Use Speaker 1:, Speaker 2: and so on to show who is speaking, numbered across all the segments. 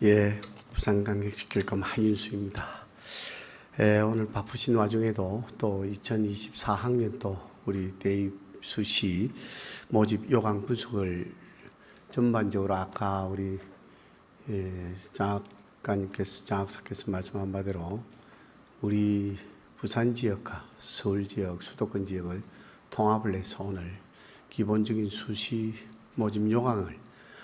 Speaker 1: 예, 부산광역시교육감 하윤수입니다. 오늘 바쁘신 와중에도 또 2024학년도 우리 대입 수시 모집 요강 분석을 전반적으로 아까 우리 장학사께서 말씀한 바대로 우리 부산 지역과 서울 지역, 수도권 지역을 통합을 해서 오늘 기본적인 수시 모집 요강을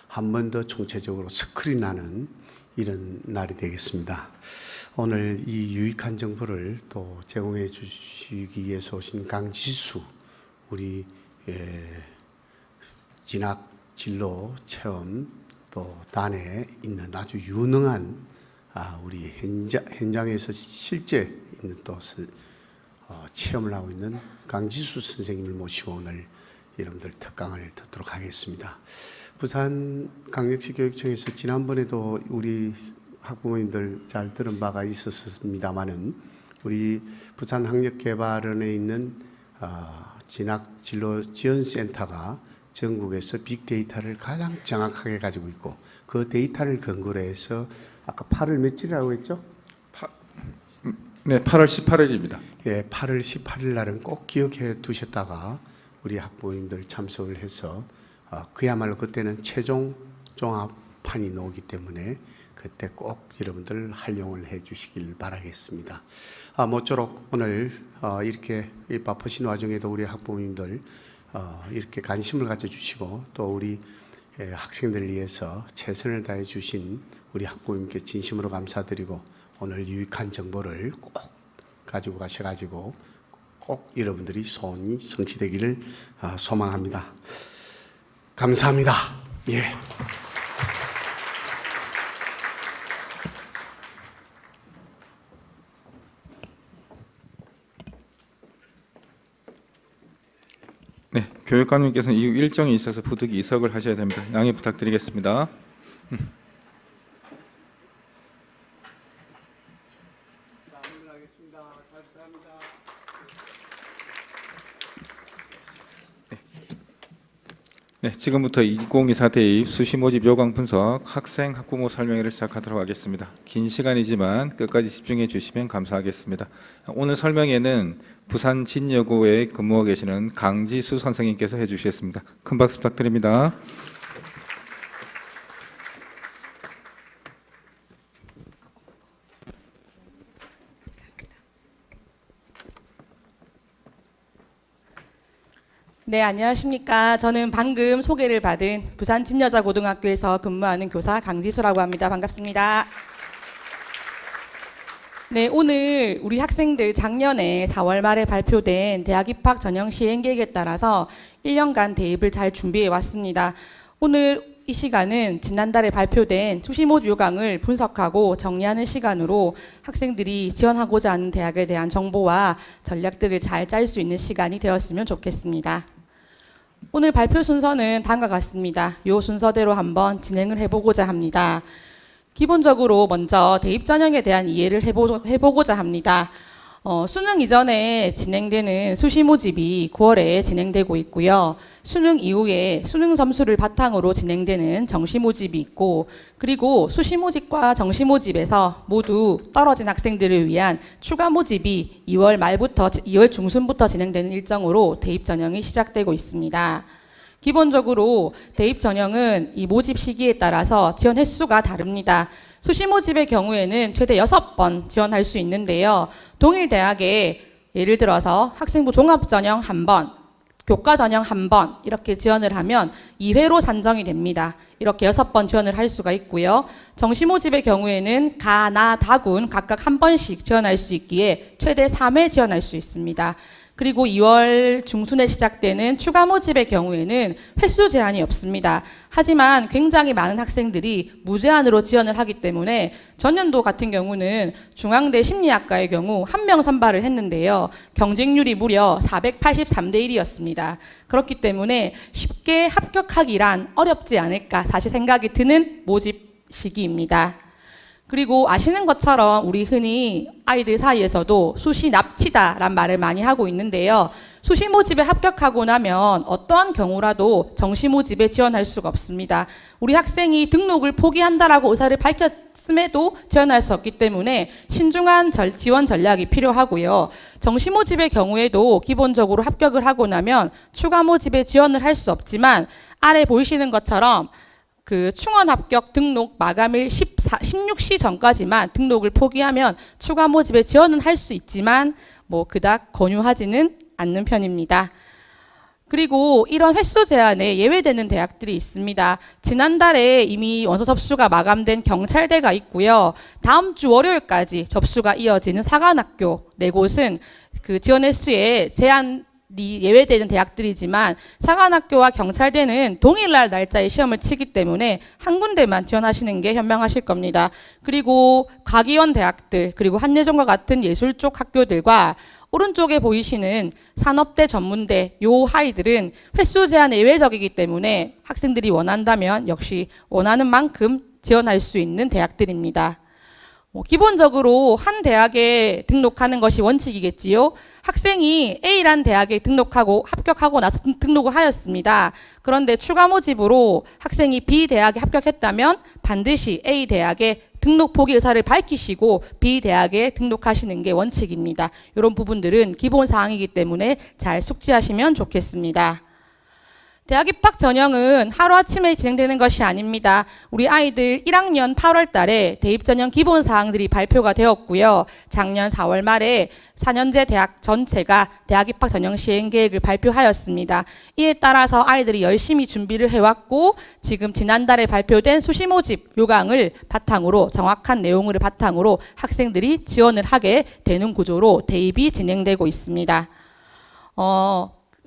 Speaker 1: 한 번 더 총체적으로 스크린하는 이런 날이 되겠습니다. 오늘 이 유익한 정보를 또 제공해 주시기 위해서 오신 강지수 우리 진학 진로 체험 또 단에 있는 아주 유능한 우리 현장에서 실제 있는 또 체험을 하고 있는 강지수 선생님을 모시고 오늘 여러분들 특강을 듣도록 하겠습니다. 부산광역시 교육청에서 지난번에도 우리 학부모님들 잘 들은 바가 있었습니다만은 우리 부산학력개발원에 있는 진학진로지원센터가 전국에서 빅데이터를 가장 정확하게 가지고 있고 그 데이터를 근거로 해서 아까 8월 며칠이라고 했죠?
Speaker 2: 네, 8월 18일입니다.
Speaker 1: 예, 8월 18일 날은 꼭 기억해 두셨다가 우리 학부모님들 참석을 해서 그야말로 그때는 최종 종합판이 나오기 때문에 그때 꼭 여러분들 활용을 해 주시길 바라겠습니다. 모쪼록 오늘 이렇게 바쁘신 와중에도 우리 학부모님들 이렇게 관심을 가져주시고 또 우리 학생들을 위해서 최선을 다해 주신 우리 학부모님께 진심으로 감사드리고 오늘 유익한 정보를 꼭 가지고 가셔가지고 꼭 여러분들이 소원이 성취되기를 소망합니다. 감사합니다. 예.
Speaker 2: 네, 교육감님께서는 이후 일정이 있어서 부득이 이석을 하셔야 됩니다. 양해 부탁드리겠습니다. 네, 지금부터 2024 대입 수시 모집 요강 분석 학생 학부모 설명회를 시작하도록 하겠습니다. 긴 시간이지만 끝까지 집중해 주시면 감사하겠습니다. 오늘 설명회는 부산 진여고에 근무하고 계시는 강지수 선생님께서 해주시겠습니다. 큰 박수 부탁드립니다.
Speaker 3: 네, 안녕하십니까. 저는 방금 소개를 받은 부산 진여자고등학교에서 근무하는 교사 강지수라고 합니다. 반갑습니다. 네, 오늘 우리 학생들 작년에 4월 말에 발표된 대학 입학 전형 시행 계획에 따라서 1년간 대입을 잘 준비해 왔습니다. 오늘 이 시간은 지난달에 발표된 수시 모집 요강을 분석하고 정리하는 시간으로 학생들이 지원하고자 하는 대학에 대한 정보와 전략들을 잘 짤 수 있는 시간이 되었으면 좋겠습니다. 오늘 발표 순서는 다음과 같습니다. 이 순서대로 한번 진행을 해보고자 합니다. 기본적으로 먼저 대입 전형에 대한 이해를 해보고자 합니다. 수능 이전에 진행되는 수시 모집이 9월에 진행되고 있고요. 수능 이후에 수능 점수를 바탕으로 진행되는 정시 모집이 있고, 그리고 수시 모집과 정시 모집에서 모두 떨어진 학생들을 위한 추가 모집이 2월 중순부터 진행되는 일정으로 대입 전형이 시작되고 있습니다. 기본적으로 대입 전형은 이 모집 시기에 따라서 지원 횟수가 다릅니다. 수시 모집의 경우에는 최대 6번 지원할 수 있는데요. 동일 대학에 예를 들어서 학생부 종합전형 1번, 교과전형 1번 이렇게 지원을 하면 2회로 산정이 됩니다. 이렇게 6번 지원을 할 수가 있고요. 정시 모집의 경우에는 가, 나, 다군 각각 1번씩 지원할 수 있기에 최대 3회 지원할 수 있습니다. 그리고 2월 중순에 시작되는 추가 모집의 경우에는 횟수 제한이 없습니다. 하지만 굉장히 많은 학생들이 무제한으로 지원을 하기 때문에 전년도 같은 경우는 중앙대 심리학과의 경우 1명 선발을 했는데요. 경쟁률이 무려 483대 1이었습니다. 그렇기 때문에 쉽게 합격하기란 어렵지 않을까 사실 생각이 드는 모집 시기입니다. 그리고 아시는 것처럼 우리 흔히 아이들 사이에서도 수시 납치다란 말을 많이 하고 있는데요. 수시 모집에 합격하고 나면 어떠한 경우라도 정시 모집에 지원할 수가 없습니다. 우리 학생이 등록을 포기한다라고 의사를 밝혔음에도 지원할 수 없기 때문에 신중한 지원 전략이 필요하고요. 정시 모집의 경우에도 기본적으로 합격을 하고 나면 추가 모집에 지원을 할 수 없지만 아래 보이시는 것처럼 그 충원 합격 등록 마감일 16시 전까지만 등록을 포기하면 추가 모집에 지원은 할 수 있지만 뭐 그닥 권유하지는 않는 편입니다. 그리고 이런 횟수 제한에 예외되는 대학들이 있습니다. 지난달에 이미 원서 접수가 마감된 경찰대가 있고요. 다음 주 월요일까지 접수가 이어지는 사관학교 네 곳은 그 지원 횟수에 제한이 예외되는 대학들이지만 사관학교와 경찰대는 동일날 날짜에 시험을 치기 때문에 한 군데만 지원하시는 게 현명하실 겁니다. 그리고 과기원 대학들 그리고 한예종과 같은 예술 쪽 학교들과 오른쪽에 보이시는 산업대 전문대 요 하이들은 횟수 제한 예외적이기 때문에 학생들이 원한다면 역시 원하는 만큼 지원할 수 있는 대학들입니다. 기본적으로 한 대학에 등록하는 것이 원칙이겠지요. 학생이 A라는 대학에 등록하고 합격하고 나서 등록을 하였습니다. 그런데 추가 모집으로 학생이 B 대학에 합격했다면 반드시 A 대학에 등록 포기 의사를 밝히시고 B 대학에 등록하시는 게 원칙입니다. 이런 부분들은 기본 사항이기 때문에 잘 숙지하시면 좋겠습니다. 대학 입학 전형은 하루아침에 진행되는 것이 아닙니다. 우리 아이들 1학년 8월 달에 대입 전형 기본 사항들이 발표가 되었고요. 작년 4월 말에 4년제 대학 전체가 대학 입학 전형 시행 계획을 발표하였습니다. 이에 따라서 아이들이 열심히 준비를 해왔고 지금 지난달에 발표된 수시 모집 요강을 바탕으로 정확한 내용을 바탕으로 학생들이 지원을 하게 되는 구조로 대입이 진행되고 있습니다.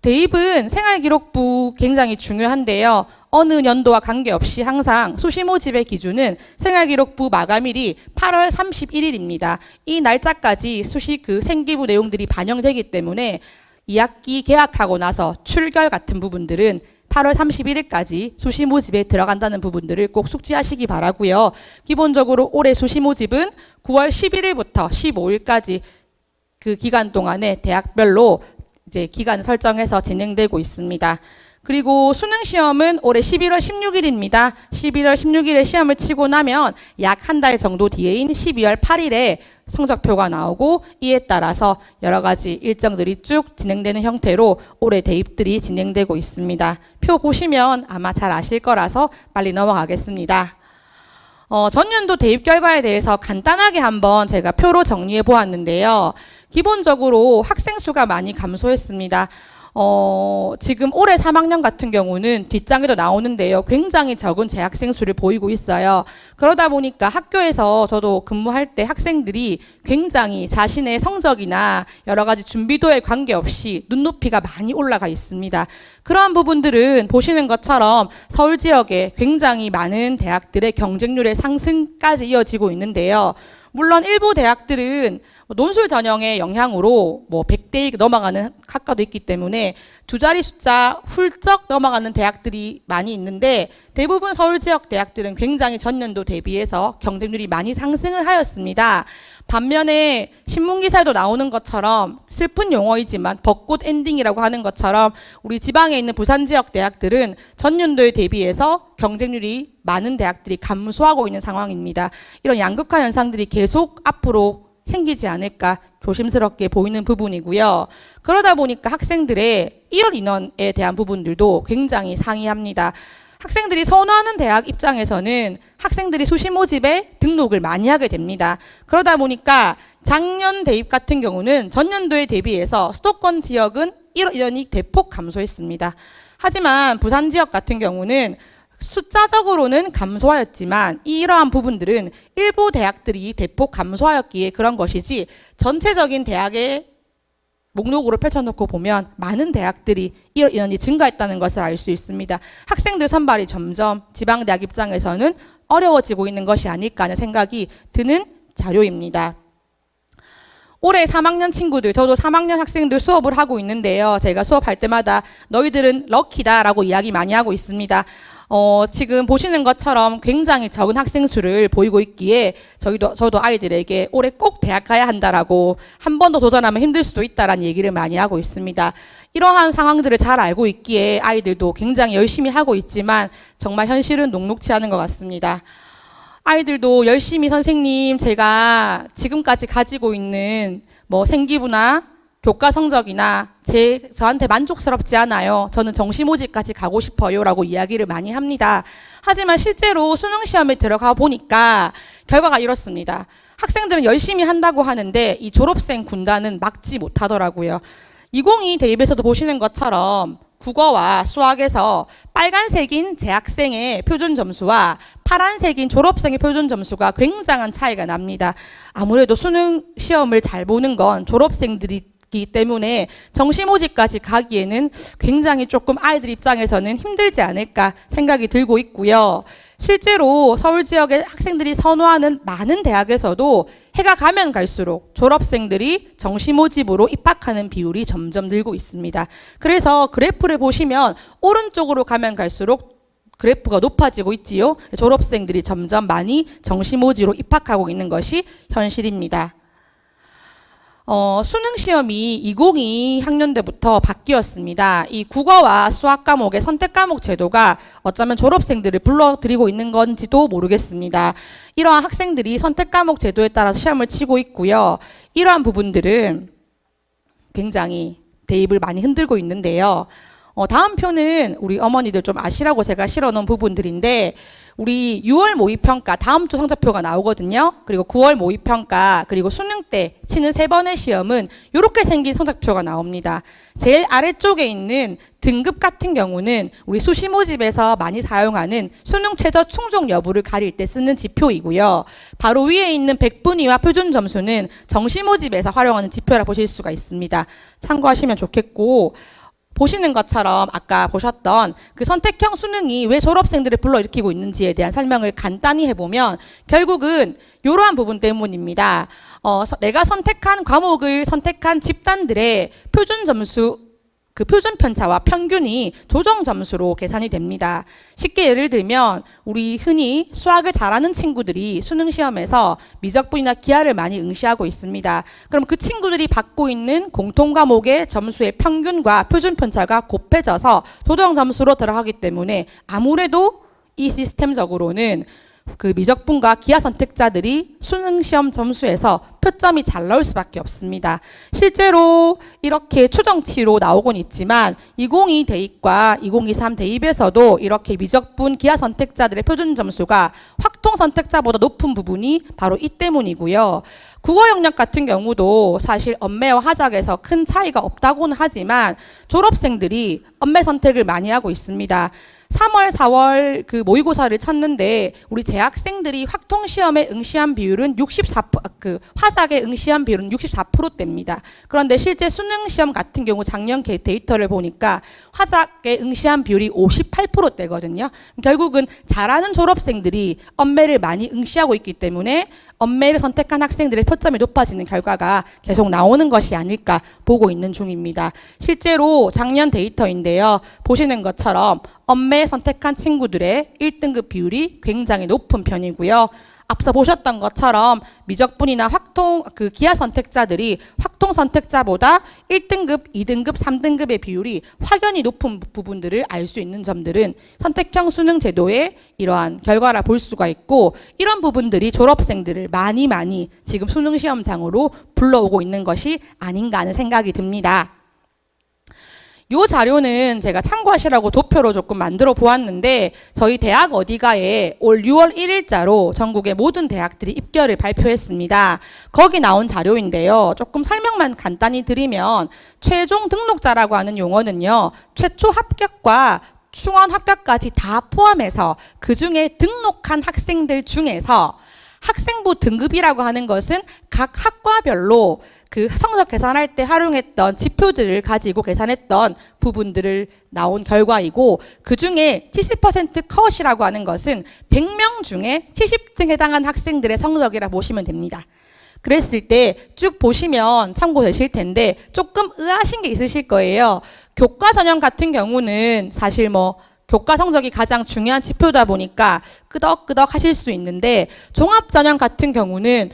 Speaker 3: 대입은 생활기록부 굉장히 중요한데요. 어느 연도와 관계없이 항상 수시 모집의 기준은 생활기록부 마감일이 8월 31일입니다. 이 날짜까지 수시 그 생기부 내용들이 반영되기 때문에 2학기 개학하고 나서 출결 같은 부분들은 8월 31일까지 수시 모집에 들어간다는 부분들을 꼭 숙지하시기 바라고요. 기본적으로 올해 수시 모집은 9월 11일부터 15일까지 그 기간 동안에 대학별로 이제 기간 설정해서 진행되고 있습니다. 그리고 수능 시험은 올해 11월 16일입니다. 11월 16일에 시험을 치고 나면 약 한 달 정도 뒤에인 12월 8일에 성적표가 나오고 이에 따라서 여러 가지 일정들이 쭉 진행되는 형태로 올해 대입들이 진행되고 있습니다. 표 보시면 아마 잘 아실 거라서 빨리 넘어가겠습니다. 전년도 대입 결과에 대해서 간단하게 한번 제가 표로 정리해 보았는데요. 기본적으로 학생 수가 많이 감소했습니다. 지금 올해 3학년 같은 경우는 뒷장에도 나오는데요. 굉장히 적은 재학생 수를 보이고 있어요. 그러다 보니까 학교에서 저도 근무할 때 학생들이 굉장히 자신의 성적이나 여러 가지 준비도에 관계없이 눈높이가 많이 올라가 있습니다. 그러한 부분들은 보시는 것처럼 서울 지역에 굉장히 많은 대학들의 경쟁률의 상승까지 이어지고 있는데요. 물론 일부 대학들은 논술 전형의 영향으로 100대 1 넘어가는 학과도 있기 때문에 두 자리 숫자 훌쩍 넘어가는 대학들이 많이 있는데 대부분 서울 지역 대학들은 굉장히 전년도 대비해서 경쟁률이 많이 상승을 하였습니다. 반면에 신문기사에도 나오는 것처럼 슬픈 용어이지만 벚꽃 엔딩이라고 하는 것처럼 우리 지방에 있는 부산 지역 대학들은 전년도에 대비해서 경쟁률이 많은 대학들이 감소하고 있는 상황입니다. 이런 양극화 현상들이 계속 앞으로 생기지 않을까 조심스럽게 보이는 부분이고요. 그러다 보니까 학생들의 2월 인원에 대한 부분들도 굉장히 상이합니다. 학생들이 선호하는 대학 입장에서는 학생들이 수시 모집에 등록을 많이 하게 됩니다. 그러다 보니까 작년 대입 같은 경우는 전년도에 대비해서 수도권 지역은 1월 인원이 대폭 감소했습니다. 하지만 부산 지역 같은 경우는 숫자적으로는 감소하였지만 이러한 부분들은 일부 대학들이 대폭 감소하였기에 그런 것이지 전체적인 대학의 목록으로 펼쳐놓고 보면 많은 대학들이 인원이 증가했다는 것을 알 수 있습니다. 학생들 선발이 점점 지방대학 입장에서는 어려워지고 있는 것이 아닐까 하는 생각이 드는 자료입니다. 올해 3학년 친구들, 저도 3학년 학생들 수업을 하고 있는데요. 제가 수업할 때마다 너희들은 럭키다라고 이야기 많이 하고 있습니다. 지금 보시는 것처럼 굉장히 적은 학생 수를 보이고 있기에 저도 아이들에게 올해 꼭 대학 가야 한다라고 한 번 더 도전하면 힘들 수도 있다라는 얘기를 많이 하고 있습니다. 이러한 상황들을 잘 알고 있기에 아이들도 굉장히 열심히 하고 있지만 정말 현실은 녹록치 않은 것 같습니다. 아이들도 열심히 선생님 제가 지금까지 가지고 있는 뭐 생기부나 교과 성적이나 저한테 만족스럽지 않아요. 저는 정시 모집까지 가고 싶어요. 라고 이야기를 많이 합니다. 하지만 실제로 수능 시험에 들어가 보니까 결과가 이렇습니다. 학생들은 열심히 한다고 하는데 이 졸업생 군단은 막지 못하더라고요. 2022 대입에서도 보시는 것처럼 국어와 수학에서 빨간색인 재학생의 표준 점수와 파란색인 졸업생의 표준 점수가 굉장한 차이가 납니다. 아무래도 수능 시험을 잘 보는 건 졸업생들이기 때문에 정시 모집까지 가기에는 굉장히 조금 아이들 입장에서는 힘들지 않을까 생각이 들고 있고요. 실제로 서울 지역의 학생들이 선호하는 많은 대학에서도 해가 가면 갈수록 졸업생들이 정시 모집으로 입학하는 비율이 점점 늘고 있습니다. 그래서 그래프를 보시면 오른쪽으로 가면 갈수록 그래프가 높아지고 있지요. 졸업생들이 점점 많이 정시 모집으로 입학하고 있는 것이 현실입니다. 수능 시험이 2022 학년도부터 바뀌었습니다. 이 국어와 수학 과목의 선택 과목 제도가 어쩌면 졸업생들을 불러들이고 있는 건지도 모르겠습니다. 이러한 학생들이 선택 과목 제도에 따라서 시험을 치고 있고요. 이러한 부분들은 굉장히 대입을 많이 흔들고 있는데요. 다음 표는 우리 어머니들 좀 아시라고 제가 실어놓은 부분들인데 우리 6월 모의평가 다음 주 성적표가 나오거든요. 그리고 9월 모의평가 그리고 수능 때 치는 3번의 시험은 이렇게 생긴 성적표가 나옵니다. 제일 아래쪽에 있는 등급 같은 경우는 우리 수시 모집에서 많이 사용하는 수능 최저 충족 여부를 가릴 때 쓰는 지표이고요. 바로 위에 있는 백분위와 표준 점수는 정시 모집에서 활용하는 지표라 보실 수가 있습니다. 참고하시면 좋겠고 보시는 것처럼 아까 보셨던 그 선택형 수능이 왜 졸업생들을 불러일으키고 있는지에 대한 설명을 간단히 해보면 결국은 이러한 부분 때문입니다. 내가 선택한 과목을 선택한 집단들의 표준 점수 그 표준 편차와 평균이 조정 점수로 계산이 됩니다. 쉽게 예를 들면 우리 흔히 수학을 잘하는 친구들이 수능 시험에서 미적분이나 기하를 많이 응시하고 있습니다. 그럼 그 친구들이 받고 있는 공통 과목의 점수의 평균과 표준 편차가 곱해져서 조정 점수로 들어가기 때문에 아무래도 이 시스템적으로는 그 미적분과 기하 선택자들이 수능 시험 점수에서 표점이 잘 나올 수밖에 없습니다. 실제로 이렇게 추정치로 나오곤 있지만 2022 대입과 2023 대입에서도 이렇게 미적분 기하 선택자들의 표준 점수가 확통 선택자보다 높은 부분이 바로 이 때문이고요. 국어 영역 같은 경우도 사실 언매와 하작에서 큰 차이가 없다고는 하지만 졸업생들이 언매 선택을 많이 하고 있습니다. 3월, 4월 그 모의고사를 쳤는데 우리 재학생들이 확통 시험에 응시한 비율은 64%, 화작에 응시한 비율은 64%대입니다. 그런데 실제 수능 시험 같은 경우 작년 데이터를 보니까 화작에 응시한 비율이 58%대거든요. 결국은 잘하는 졸업생들이 언매를 많이 응시하고 있기 때문에 언매를 선택한 학생들의 표점이 높아지는 결과가 계속 나오는 것이 아닐까 보고 있는 중입니다. 실제로 작년 데이터인데요. 보시는 것처럼 언매 선택한 친구들의 1등급 비율이 굉장히 높은 편이고요. 앞서 보셨던 것처럼 미적분이나 확통 기하 선택자들이 확통 선택자보다 1등급, 2등급, 3등급의 비율이 확연히 높은 부분들을 알 수 있는 점들은 선택형 수능 제도의 이러한 결과라 볼 수가 있고 이런 부분들이 졸업생들을 많이 지금 수능 시험장으로 불러오고 있는 것이 아닌가 하는 생각이 듭니다. 요 자료는 제가 참고하시라고 도표로 조금 만들어 보았는데 저희 대학 어디가에 올 6월 1일자로 전국의 모든 대학들이 입결을 발표했습니다. 거기 나온 자료인데요. 조금 설명만 간단히 드리면 최종 등록자라고 하는 용어는요. 최초 합격과 충원 합격까지 다 포함해서 그중에 등록한 학생들 중에서 학생부 등급이라고 하는 것은 각 학과별로 그 성적 계산할 때 활용했던 지표들을 가지고 계산했던 부분들을 나온 결과이고 그중에 70% 컷이라고 하는 것은 100명 중에 70등 해당한 학생들의 성적이라 보시면 됩니다. 그랬을 때 쭉 보시면 참고되실 텐데 조금 의아하신 게 있으실 거예요. 교과 전형 같은 경우는 사실 뭐 교과 성적이 가장 중요한 지표다 보니까 끄덕끄덕 하실 수 있는데 종합전형 같은 경우는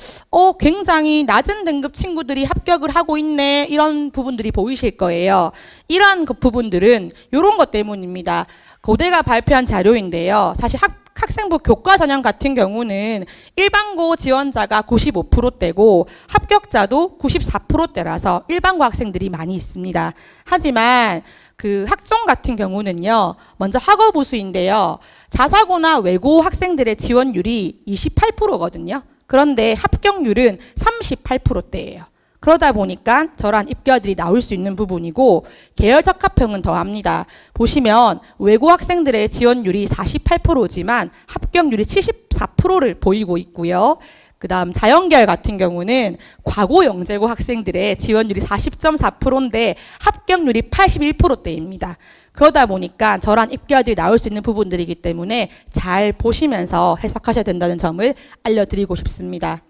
Speaker 3: 굉장히 낮은 등급 친구들이 합격을 하고 있네 이런 부분들이 보이실 거예요. 이러한 그 부분들은 이런 것 때문입니다. 고대가 발표한 자료인데요. 사실 학생부 교과 전형 같은 경우는 일반고 지원자가 95%대고 합격자도 94%대라서 일반고 학생들이 많이 있습니다. 하지만 그 학종 같은 경우는요. 먼저 학업우수인데요. 자사고나 외고 학생들의 지원율이 28%거든요. 그런데 합격률은 38%대예요. 그러다 보니까 저러한 입결들이 나올 수 있는 부분이고 계열 적합형은 더합니다. 보시면 외고 학생들의 지원율이 48%지만 합격률이 74%를 보이고 있고요. 그 다음 자연계열 같은 경우는 과고 영재고 학생들의 지원율이 40.4%인데 합격률이 81%대입니다. 그러다 보니까 저러한 입결들이 나올 수 있는 부분들이기 때문에 잘 보시면서 해석하셔야 된다는 점을 알려드리고 싶습니다.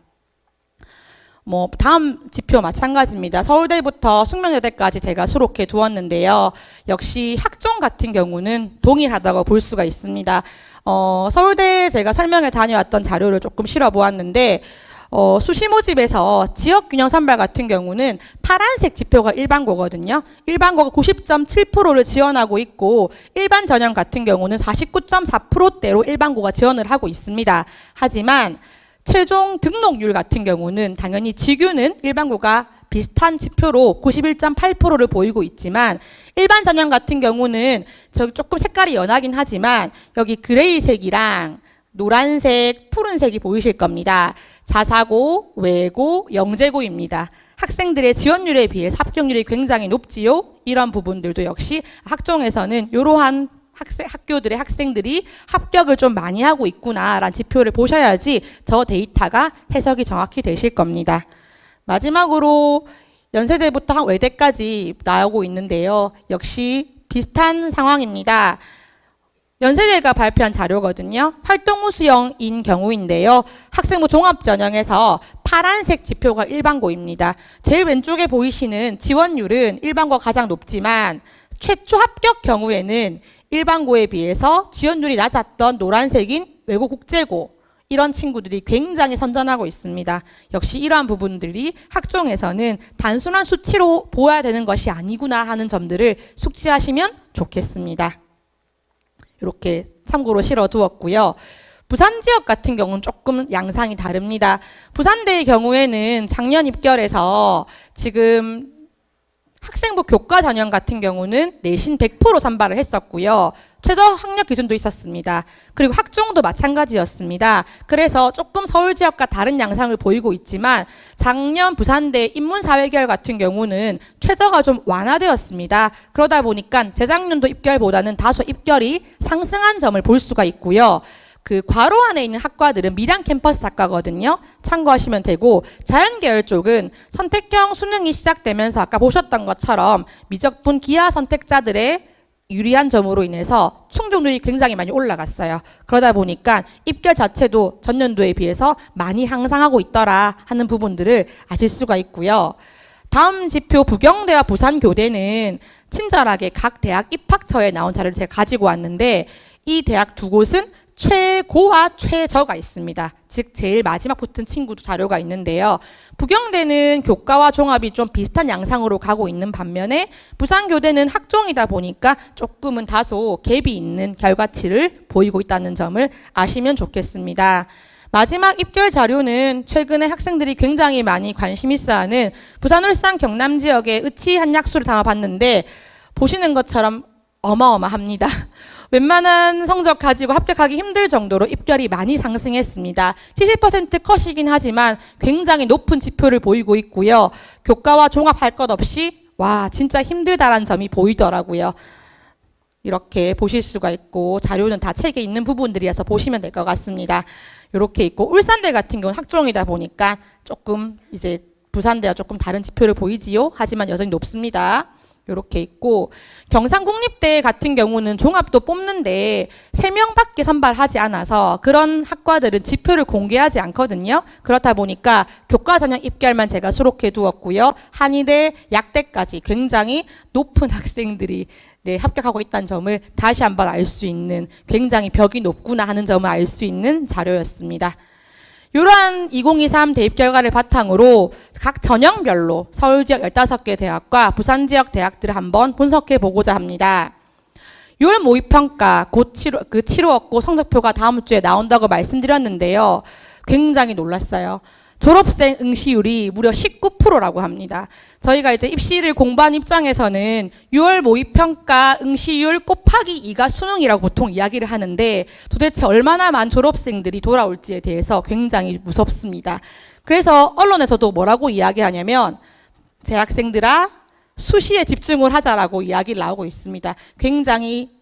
Speaker 3: 다음 지표 마찬가지입니다. 서울대부터 숙명여대까지 제가 수록해 두었는데요. 역시 학종 같은 경우는 동일하다고 볼 수가 있습니다. 서울대 제가 설명회 다녀왔던 자료를 조금 실어 보았는데, 수시 모집에서 지역균형 선발 같은 경우는 파란색 지표가 일반고거든요. 일반고가 90.7%를 지원하고 있고, 일반 전형 같은 경우는 49.4%대로 일반고가 지원을 하고 있습니다. 하지만 최종 등록률 같은 경우는 당연히 지규는 일반고가 비슷한 지표로 91.8%를 보이고 있지만 일반 전형 같은 경우는 저기 조금 색깔이 연하긴 하지만 여기 그레이색이랑 노란색, 푸른색이 보이실 겁니다. 자사고, 외고, 영재고입니다. 학생들의 지원율에 비해서 합격률이 굉장히 높지요. 이런 부분들도 역시 학종에서는 이러한 학교들의 학생들이 합격을 좀 많이 하고 있구나라는 지표를 보셔야지 저 데이터가 해석이 정확히 되실 겁니다. 마지막으로 연세대부터 외대까지 나오고 있는데요. 역시 비슷한 상황입니다. 연세대가 발표한 자료거든요. 활동우수형인 경우인데요. 학생부 종합전형에서 파란색 지표가 일반고입니다. 제일 왼쪽에 보이시는 지원율은 일반고가 가장 높지만 최초 합격 경우에는 일반고에 비해서 지원율이 낮았던 노란색인 외고국제고 이런 친구들이 굉장히 선전하고 있습니다. 역시 이러한 부분들이 학종에서는 단순한 수치로 보아야 되는 것이 아니구나 하는 점들을 숙지하시면 좋겠습니다. 이렇게 참고로 실어두었고요. 부산 지역 같은 경우는 조금 양상이 다릅니다. 부산대의 경우에는 작년 입결에서 지금 학생부 교과 전형 같은 경우는 내신 100% 선발을 했었고요. 최저 학력 기준도 있었습니다. 그리고 학종도 마찬가지였습니다. 그래서 조금 서울 지역과 다른 양상을 보이고 있지만 작년 부산대 인문사회계열 같은 경우는 최저가 좀 완화되었습니다. 그러다 보니까 재작년도 입결보다는 다소 입결이 상승한 점을 볼 수가 있고요. 그 괄호 안에 있는 학과들은 밀양 캠퍼스 학과거든요. 참고하시면 되고 자연계열 쪽은 선택형 수능이 시작되면서 아까 보셨던 것처럼 미적분 기하 선택자들의 유리한 점으로 인해서 충족률이 굉장히 많이 올라갔어요. 그러다 보니까 입결 자체도 전년도에 비해서 많이 향상하고 있더라 하는 부분들을 아실 수가 있고요. 다음 지표 부경대와 부산교대는 친절하게 각 대학 입학처에 나온 자료를 제가 가지고 왔는데 이 대학 두 곳은 최고와 최저가 있습니다. 즉 제일 마지막 붙은 친구도 자료가 있는데요. 부경대는 교과와 종합이 좀 비슷한 양상으로 가고 있는 반면에 부산교대는 학종이다 보니까 조금은 다소 갭이 있는 결과치를 보이고 있다는 점을 아시면 좋겠습니다. 마지막 입결 자료는 최근에 학생들이 굉장히 많이 관심 있어하는 부산, 울산, 경남 지역의 의치 한약수를 담아봤는데 보시는 것처럼 어마어마합니다. 웬만한 성적 가지고 합격하기 힘들 정도로 입결이 많이 상승했습니다. 70% 컷이긴 하지만 굉장히 높은 지표를 보이고 있고요. 교과와 종합할 것 없이 와 진짜 힘들다라는 점이 보이더라고요. 이렇게 보실 수가 있고 자료는 다 책에 있는 부분들이어서 보시면 될 것 같습니다. 이렇게 있고 울산대 같은 경우는 학종이다 보니까 조금 이제 부산대와 조금 다른 지표를 보이지요. 하지만 여전히 높습니다. 이렇게 있고 경상국립대 같은 경우는 종합도 뽑는데 3명밖에 선발하지 않아서 그런 학과들은 지표를 공개하지 않거든요. 그렇다 보니까 교과 전형 입결만 제가 수록해 두었고요. 한의대, 약대까지 굉장히 높은 학생들이 네, 합격하고 있다는 점을 다시 한번 알 수 있는, 굉장히 벽이 높구나 하는 점을 알 수 있는 자료였습니다. 이러한 2023 대입 결과를 바탕으로 각 전형별로 서울 지역 15개 대학과 부산 지역 대학들을 한번 분석해 보고자 합니다. 6월 모의평가 곧 치루었고 성적표가 다음 주에 나온다고 말씀드렸는데요. 굉장히 놀랐어요. 졸업생 응시율이 무려 19%라고 합니다. 저희가 이제 입시를 공부한 입장에서는 6월 모의평가 응시율 곱하기 2가 수능이라고 보통 이야기를 하는데 도대체 얼마나 많은 졸업생들이 돌아올지에 대해서 굉장히 무섭습니다. 그래서 언론에서도 뭐라고 이야기하냐면 재학생들아 수시에 집중을 하자라고 이야기를 나오고 있습니다. 굉장히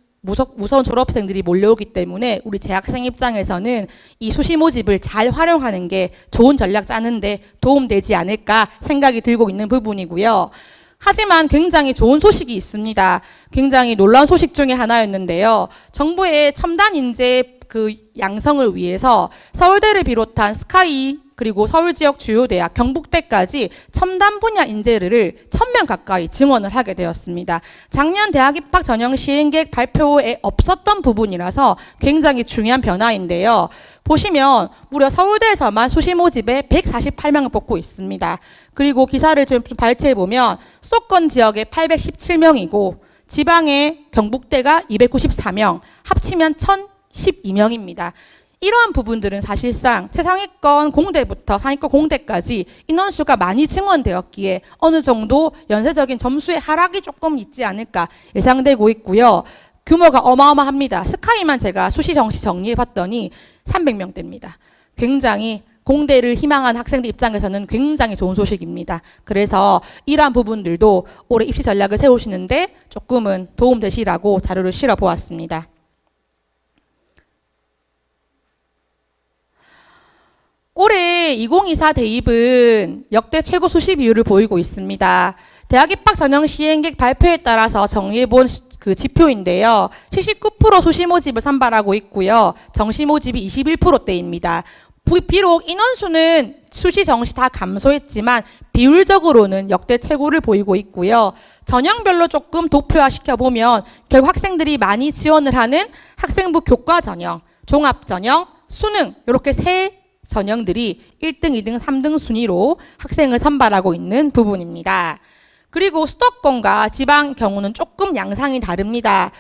Speaker 3: 무서운 졸업생들이 몰려오기 때문에 우리 재학생 입장에서는 이 수시 모집을 잘 활용하는 게 좋은 전략 짜는데 도움되지 않을까 생각이 들고 있는 부분이고요. 하지만 굉장히 좋은 소식이 있습니다. 굉장히 놀라운 소식 중에 하나였는데요. 정부의 첨단 인재 양성을 위해서 서울대를 비롯한 스카이 그리고 서울 지역 주요 대학, 경북대까지 첨단 분야 인재를 1000명 가까이 증원을 하게 되었습니다. 작년 대학 입학 전형 시행계획 발표에 없었던 부분이라서 굉장히 중요한 변화인데요. 보시면 무려 서울대에서만 수시 모집에 148명을 뽑고 있습니다. 그리고 기사를 좀 발췌해 보면 수도권 지역에 817명이고 지방의 경북대가 294명, 합치면 1012명입니다. 이러한 부분들은 사실상 최상위권 공대부터 상위권 공대까지 인원수가 많이 증원되었기에 어느 정도 연쇄적인 점수의 하락이 조금 있지 않을까 예상되고 있고요. 규모가 어마어마합니다. 스카이만 제가 수시 정시 정리해봤더니 300명대입니다. 굉장히 공대를 희망하는 학생들 입장에서는 굉장히 좋은 소식입니다. 그래서 이러한 부분들도 올해 입시 전략을 세우시는데 조금은 도움되시라고 자료를 실어 보았습니다. 올해 2024 대입은 역대 최고 수시 비율을 보이고 있습니다. 대학 입학 전형 시행계획 발표에 따라서 정리해본 지표인데요. 79% 수시 모집을 산발하고 있고요. 정시 모집이 21%대입니다. 비록 인원수는 수시 정시 다 감소했지만 비율적으로는 역대 최고를 보이고 있고요. 전형별로 조금 도표화 시켜보면 결국 학생들이 많이 지원을 하는 학생부 교과 전형, 종합 전형, 수능 이렇게 세 전형들이 1등, 2등, 3등 순위로 학생을 선발하고 있는 부분입니다. 그리고 수도권과 지방 경우는 조금 양상이 다릅니다.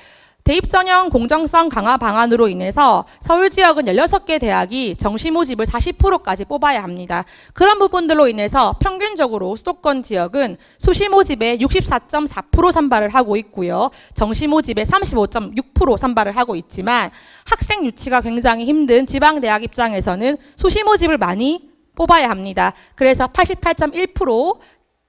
Speaker 3: 대입 전형 공정성 강화 방안으로 인해서 서울 지역은 16개 대학이 정시 모집을 40%까지 뽑아야 합니다. 그런 부분들로 인해서 평균적으로 수도권 지역은 수시 모집에 64.4% 선발을 하고 있고요. 정시 모집에 35.6% 선발을 하고 있지만 학생 유치가 굉장히 힘든 지방 대학 입장에서는 수시 모집을 많이 뽑아야 합니다. 그래서 88.1%,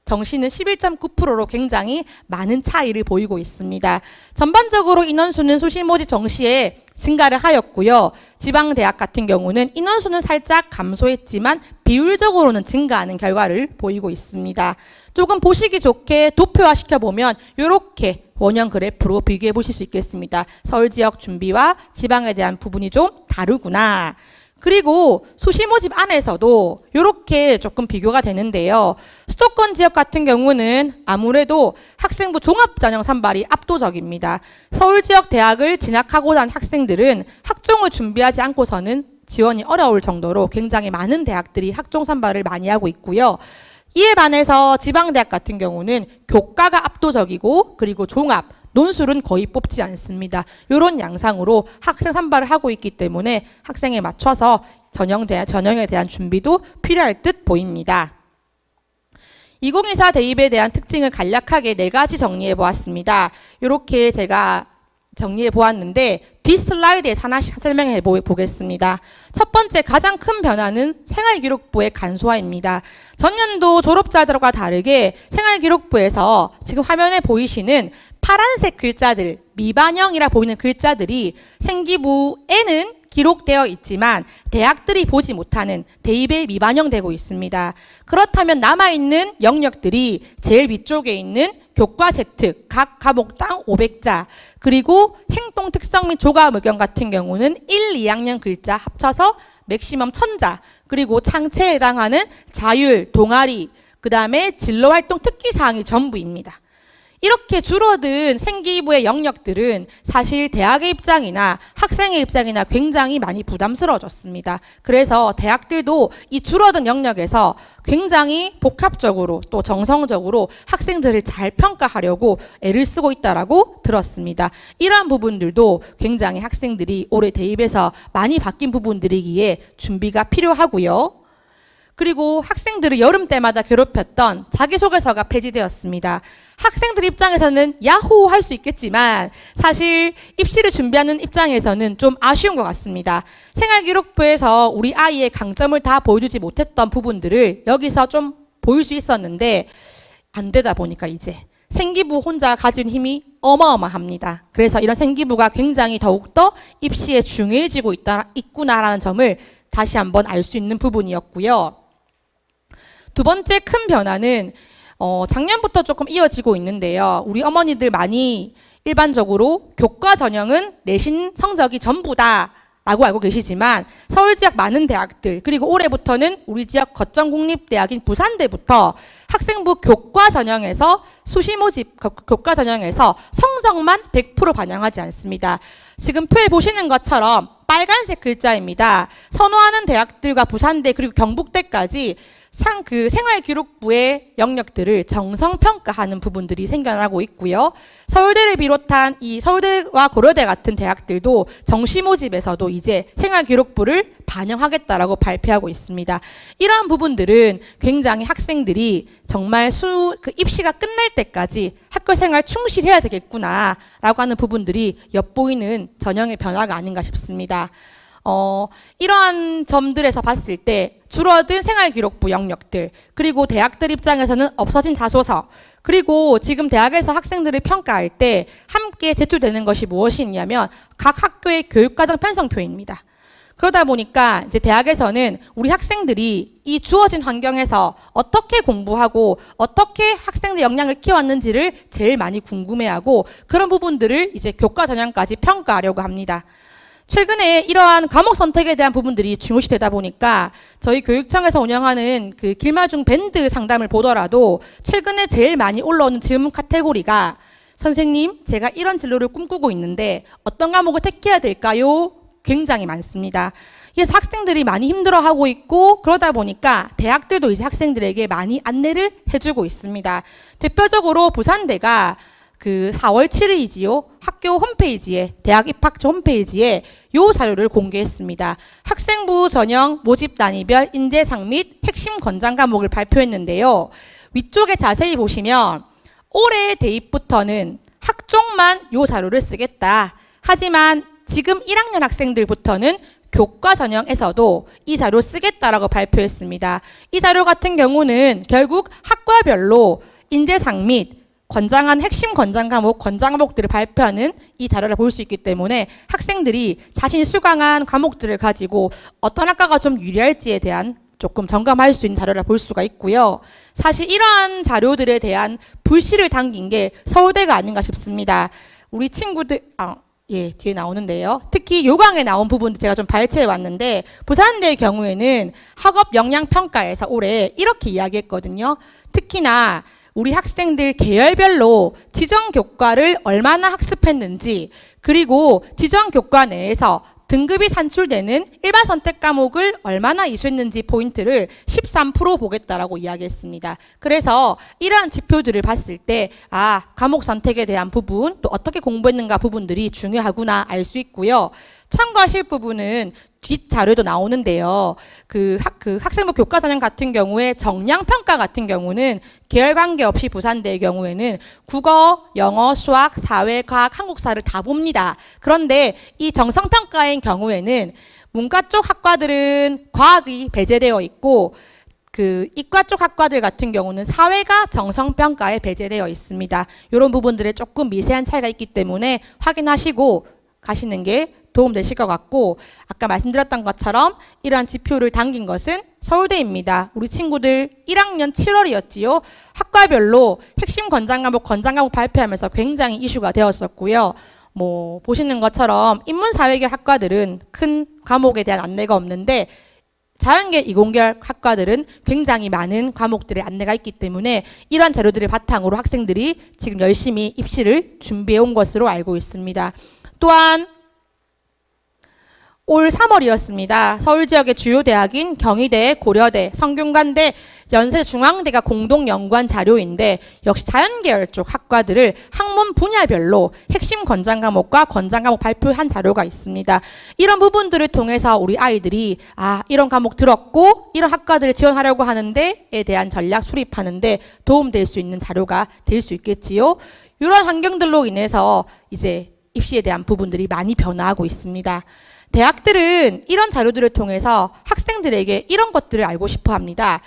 Speaker 3: 정시는 11.9%로 굉장히 많은 차이를 보이고 있습니다. 전반적으로 인원수는 수시 모집 정시에 증가를 하였고요. 지방대학 같은 경우는 인원수는 살짝 감소했지만 비율적으로는 증가하는 결과를 보이고 있습니다. 조금 보시기 좋게 도표화 시켜보면 이렇게 원형 그래프로 비교해 보실 수 있겠습니다. 서울 지역 준비와 지방에 대한 부분이 좀 다르구나. 그리고 수시 모집 안에서도 이렇게 조금 비교가 되는데요. 수도권 지역 같은 경우는 아무래도 학생부 종합전형 선발이 압도적입니다. 서울 지역 대학을 진학하고자 하는 학생들은 학종을 준비하지 않고서는 지원이 어려울 정도로 굉장히 많은 대학들이 학종 선발을 많이 하고 있고요. 이에 반해서 지방대학 같은 경우는 교과가 압도적이고 그리고 종합, 논술은 거의 뽑지 않습니다. 이런 양상으로 학생 선발을 하고 있기 때문에 학생에 맞춰서 전형에 대한 준비도 필요할 듯 보입니다. 2024 대입에 대한 특징을 간략하게 4가지 정리해 보았습니다. 이렇게 제가 정리해 보았는데 뒷 슬라이드에 하나씩 설명해 보겠습니다. 첫 번째 가장 큰 변화는 생활기록부의 간소화입니다. 전년도 졸업자들과 다르게 생활기록부에서 지금 화면에 보이시는 파란색 글자들, 미반영이라 보이는 글자들이 생기부에는 기록되어 있지만 대학들이 보지 못하는 대입에 미반영되고 있습니다. 그렇다면 남아있는 영역들이 제일 위쪽에 있는 교과 세트, 각 과목당 500자, 그리고 행동 특성 및 조감 의견 같은 경우는 1, 2학년 글자 합쳐서 맥시멈 1000자, 그리고 창체에 해당하는 자율, 동아리, 그 다음에 진로활동 특기사항이 전부입니다. 이렇게 줄어든 생기부의 영역들은 사실 대학의 입장이나 학생의 입장이나 굉장히 많이 부담스러워졌습니다. 그래서 대학들도 이 줄어든 영역에서 굉장히 복합적으로 또 정성적으로 학생들을 잘 평가하려고 애를 쓰고 있다라고 들었습니다. 이러한 부분들도 굉장히 학생들이 올해 대입에서 많이 바뀐 부분들이기에 준비가 필요하고요. 그리고 학생들을 여름 때마다 괴롭혔던 자기소개서가 폐지되었습니다. 학생들 입장에서는 야호 할 수 있겠지만 사실 입시를 준비하는 입장에서는 좀 아쉬운 것 같습니다. 생활기록부에서 우리 아이의 강점을 다 보여주지 못했던 부분들을 여기서 좀 보일 수 있었는데 안 되다 보니까 이제 생기부 혼자 가진 힘이 어마어마합니다. 그래서 이런 생기부가 굉장히 더욱더 입시에 중요해지고 있구나라는 점을 다시 한번 알 수 있는 부분이었고요. 두 번째 큰 변화는 작년부터 조금 이어지고 있는데요. 우리 어머니들 많이 일반적으로 교과 전형은 내신 성적이 전부다 라고 알고 계시지만 서울 지역 많은 대학들 그리고 올해부터는 우리 지역 거점 공립대학인 부산대부터 학생부 교과 전형에서 수시 모집 교과 전형에서 성적만 100% 반영하지 않습니다. 지금 표에 보시는 것처럼 빨간색 글자입니다. 선호하는 대학들과 부산대 그리고 경북대까지 생활기록부의 영역들을 정성평가하는 부분들이 생겨나고 있고요. 서울대를 비롯한 이 서울대와 고려대 같은 대학들도 정시 모집에서도 이제 생활기록부를 반영하겠다라고 발표하고 있습니다. 이러한 부분들은 굉장히 학생들이 정말 입시가 끝날 때까지 학교 생활 충실해야 되겠구나라고 하는 부분들이 엿보이는 전형의 변화가 아닌가 싶습니다. 이러한 점들에서 봤을 때 줄어든 생활기록부 영역들 그리고 대학들 입장에서는 없어진 자소서 그리고 지금 대학에서 학생들을 평가할 때 함께 제출되는 것이 무엇이 있냐면 각 학교의 교육과정 편성표입니다. 그러다 보니까 이제 대학에서는 우리 학생들이 이 주어진 환경에서 어떻게 공부하고 어떻게 학생들 역량을 키웠는지를 제일 많이 궁금해하고 그런 부분들을 이제 교과 전형까지 평가하려고 합니다. 최근에 이러한 과목 선택에 대한 부분들이 중요시되다 보니까 저희 교육청에서 운영하는 그 길마중 밴드 상담을 보더라도 최근에 제일 많이 올라오는 질문 카테고리가 선생님, 제가 이런 진로를 꿈꾸고 있는데 어떤 과목을 택해야 될까요? 굉장히 많습니다. 그래서 학생들이 많이 힘들어하고 있고 그러다 보니까 대학들도 이제 학생들에게 많이 안내를 해주고 있습니다. 대표적으로 부산대가 그 4월 7일이지요. 학교 홈페이지에 대학 입학처 홈페이지에 요 자료를 공개했습니다. 학생부 전형 모집 단위별 인재상 및 핵심 권장 과목을 발표했는데요. 위쪽에 자세히 보시면 올해 대입부터는 학종만 요 자료를 쓰겠다. 하지만 지금 1학년 학생들부터는 교과 전형에서도 이 자료 쓰겠다라고 발표했습니다. 이 자료 같은 경우는 결국 학과별로 인재상 및 권장한 핵심 권장 과목들을 발표하는 이 자료를 볼 수 있기 때문에 학생들이 자신이 수강한 과목들을 가지고 어떤 학과가 좀 유리할지에 대한 조금 점검할 수 있는 자료를 볼 수가 있고요. 사실 이러한 자료들에 대한 불씨를 당긴 게 서울대가 아닌가 싶습니다. 우리 친구들 뒤에 나오는데요. 특히 요강에 나온 부분도 제가 좀 발췌해 왔는데 부산대의 경우에는 학업 역량 평가에서 올해 이렇게 이야기했거든요. 특히나 우리 학생들 계열별로 지정 교과를 얼마나 학습했는지 그리고 지정 교과 내에서 등급이 산출되는 일반 선택 과목을 얼마나 이수했는지 포인트를 13% 보겠다라고 이야기했습니다. 그래서 이러한 지표들을 봤을 때 과목 선택에 대한 부분 또 어떻게 공부했는가 부분들이 중요하구나 알 수 있고요. 참고하실 부분은 뒷 자료도 나오는데요. 그 학생부 교과 전형 같은 경우에 정량 평가 같은 경우는 계열 관계없이 부산대의 경우에는 국어, 영어, 수학, 사회, 과학, 한국사를 다 봅니다. 그런데 이 정성 평가인 경우에는 문과 쪽 학과들은 과학이 배제되어 있고 그 이과 쪽 학과들 같은 경우는 사회가 정성 평가에 배제되어 있습니다. 이런 부분들에 조금 미세한 차이가 있기 때문에 확인하시고 가시는 게 도움되실 것 같고 아까 말씀드렸던 것처럼 이러한 지표를 당긴 것은 서울대입니다. 우리 친구들 1학년 7월이었지요. 학과별로 핵심 권장 과목 발표하면서 굉장히 이슈가 되었었고요. 보시는 것처럼 인문사회계 학과들은 큰 과목에 대한 안내가 없는데 자연계 이공계열 학과들은 굉장히 많은 과목들의 안내가 있기 때문에 이러한 자료들을 바탕으로 학생들이 지금 열심히 입시를 준비해 온 것으로 알고 있습니다. 또한 올 3월이었습니다. 서울 지역의 주요 대학인 경희대, 고려대, 성균관대, 연세중앙대가 공동 연구한 자료인데 역시 자연계열 쪽 학과들을 학문 분야별로 핵심 권장 과목과 권장 과목 발표한 자료가 있습니다. 이런 부분들을 통해서 우리 아이들이 이런 과목 들었고 이런 학과들을 지원하려고 하는데에 대한 전략 수립하는데 도움될 수 있는 자료가 될 수 있겠지요. 이런 환경들로 인해서 이제 입시에 대한 부분들이 많이 변화하고 있습니다. 대학들은 이런 자료들을 통해서 학생들에게 이런 것들을 알고 싶어 합니다.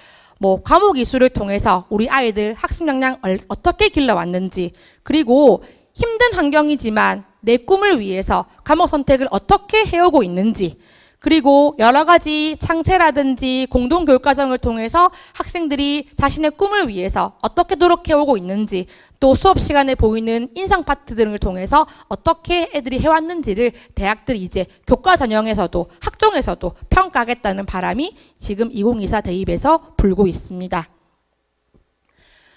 Speaker 3: 과목 이수를 통해서 우리 아이들 학습 역량 어떻게 길러왔는지, 그리고 힘든 환경이지만 내 꿈을 위해서 과목 선택을 어떻게 해오고 있는지, 그리고 여러 가지 창체라든지 공동교육과정을 통해서 학생들이 자신의 꿈을 위해서 어떻게 노력해오고 있는지, 또 수업 시간에 보이는 인상 파트 등을 통해서 어떻게 애들이 해왔는지를 대학들이 이제 교과 전형에서도 학종에서도 평가하겠다는 바람이 지금 2024 대입에서 불고 있습니다.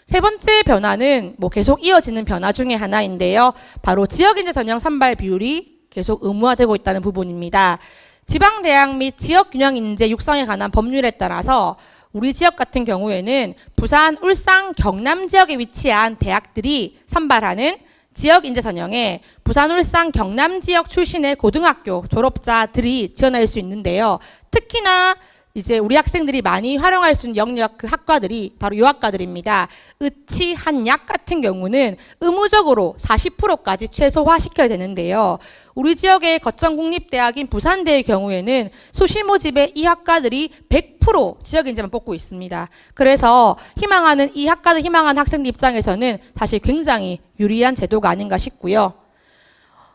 Speaker 3: 세 번째 변화는 계속 이어지는 변화 중에 하나인데요. 바로 지역인재 전형 선발 비율이 계속 의무화되고 있다는 부분입니다. 지방대학 및 지역균형 인재 육성에 관한 법률에 따라서 우리 지역 같은 경우에는 부산, 울산, 경남 지역에 위치한 대학들이 선발하는 지역 인재 전형에 부산, 울산, 경남 지역 출신의 고등학교 졸업자들이 지원할 수 있는데요. 특히나 이제 우리 학생들이 많이 활용할 수 있는 영역 그 학과들이 바로 요 학과들입니다. 의치, 한약 같은 경우는 의무적으로 40%까지 최소화시켜야 되는데요. 우리 지역의 거점 국립대학인 부산대의 경우에는 수시 모집에 이 학과들이 100% 지역 인재만 뽑고 있습니다. 그래서 희망하는 이 학과를 희망하는 학생들 입장에서는 사실 굉장히 유리한 제도가 아닌가 싶고요.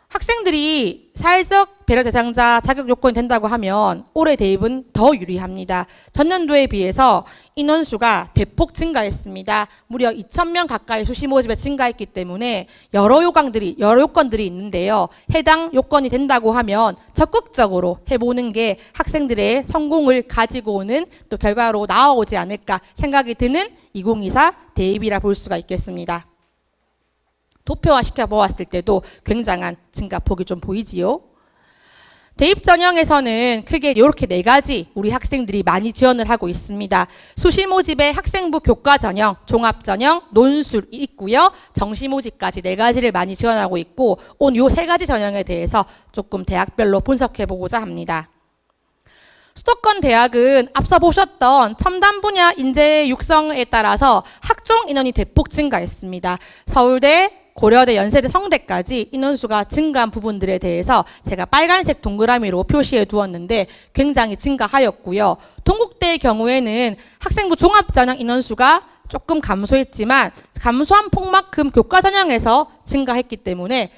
Speaker 3: 학생들이 사회적 배려 대상자 자격 요건이 된다고 하면 올해 대입은 더 유리합니다. 전년도에 비해서 인원수가 대폭 증가했습니다. 무려 2,000명 가까이 수시 모집에 증가했기 때문에 여러 요건들이 있는데요. 해당 요건이 된다고 하면 적극적으로 해보는 게 학생들의 성공을 가지고 오는 또 결과로 나아오지 않을까 생각이 드는 2024 대입이라 볼 수가 있겠습니다. 도표화 시켜보았을 때도 굉장한 증가폭이 좀 보이지요. 대입 전형에서는 크게 이렇게 4가지 우리 학생들이 많이 지원을 하고 있습니다. 수시 모집에 학생부 교과 전형, 종합 전형, 논술이 있고요. 정시 모집까지 4가지를 많이 지원하고 있고 오늘 요 3가지 전형에 대해서 조금 대학별로 분석해 보고자 합니다. 수도권 대학은 앞서 보셨던 첨단 분야 인재 육성에 따라서 학종 인원이 대폭 증가했습니다. 서울대, 고려대, 연세대, 성대까지 인원수가 증가한 부분들에 대해서 제가 빨간색 동그라미로 표시해 두었는데 굉장히 증가하였고요. 동국대의 경우에는 학생부 종합전형 인원수가 조금 감소했지만 감소한 폭만큼 교과 전형에서 증가했기 때문에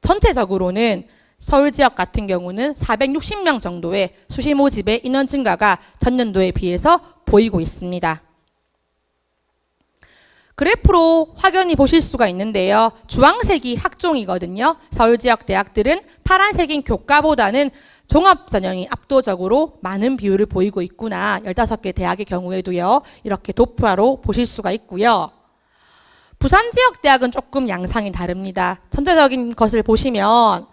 Speaker 3: 전체적으로는 서울 지역 같은 경우는 460명 정도의 수시 모집의 인원 증가가 전년도에 비해서 보이고 있습니다. 그래프로 확연히 보실 수가 있는데요. 주황색이 학종이거든요. 서울 지역 대학들은 파란색인 교과보다는 종합 전형이 압도적으로 많은 비율을 보이고 있구나. 15개 대학의 경우에도요. 이렇게 도표화로 보실 수가 있고요. 부산 지역 대학은 조금 양상이 다릅니다. 전체적인 것을 보시면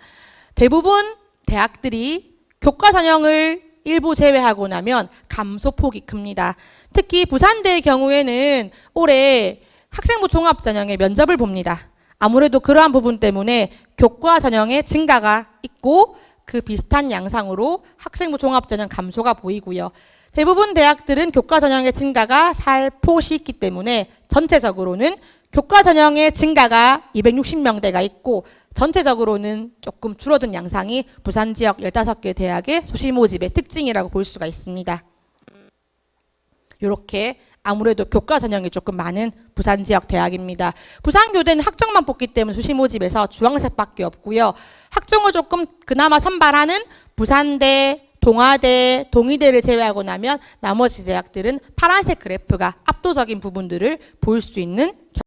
Speaker 3: 대부분 대학들이 교과 전형을 일부 제외하고 나면 감소폭이 큽니다. 특히 부산대의 경우에는 올해 학생부 종합 전형의 면접을 봅니다. 아무래도 그러한 부분 때문에 교과 전형의 증가가 있고 그 비슷한 양상으로 학생부 종합 전형 감소가 보이고요. 대부분 대학들은 교과 전형의 증가가 살포시 있기 때문에 전체적으로는 교과 전형의 증가가 260명대가 있고 전체적으로는 조금 줄어든 양상이 부산 지역 15개 대학의 수시 모집의 특징이라고 볼 수가 있습니다. 이렇게 아무래도 교과 전형이 조금 많은 부산 지역 대학입니다. 부산교대는 학종만 뽑기 때문에 수시 모집에서 주황색밖에 없고요. 학종을 조금 그나마 선발하는 부산대, 동아대, 동의대를 제외하고 나면 나머지 대학들은 파란색 그래프가 압도적인 부분들을 볼 수 있는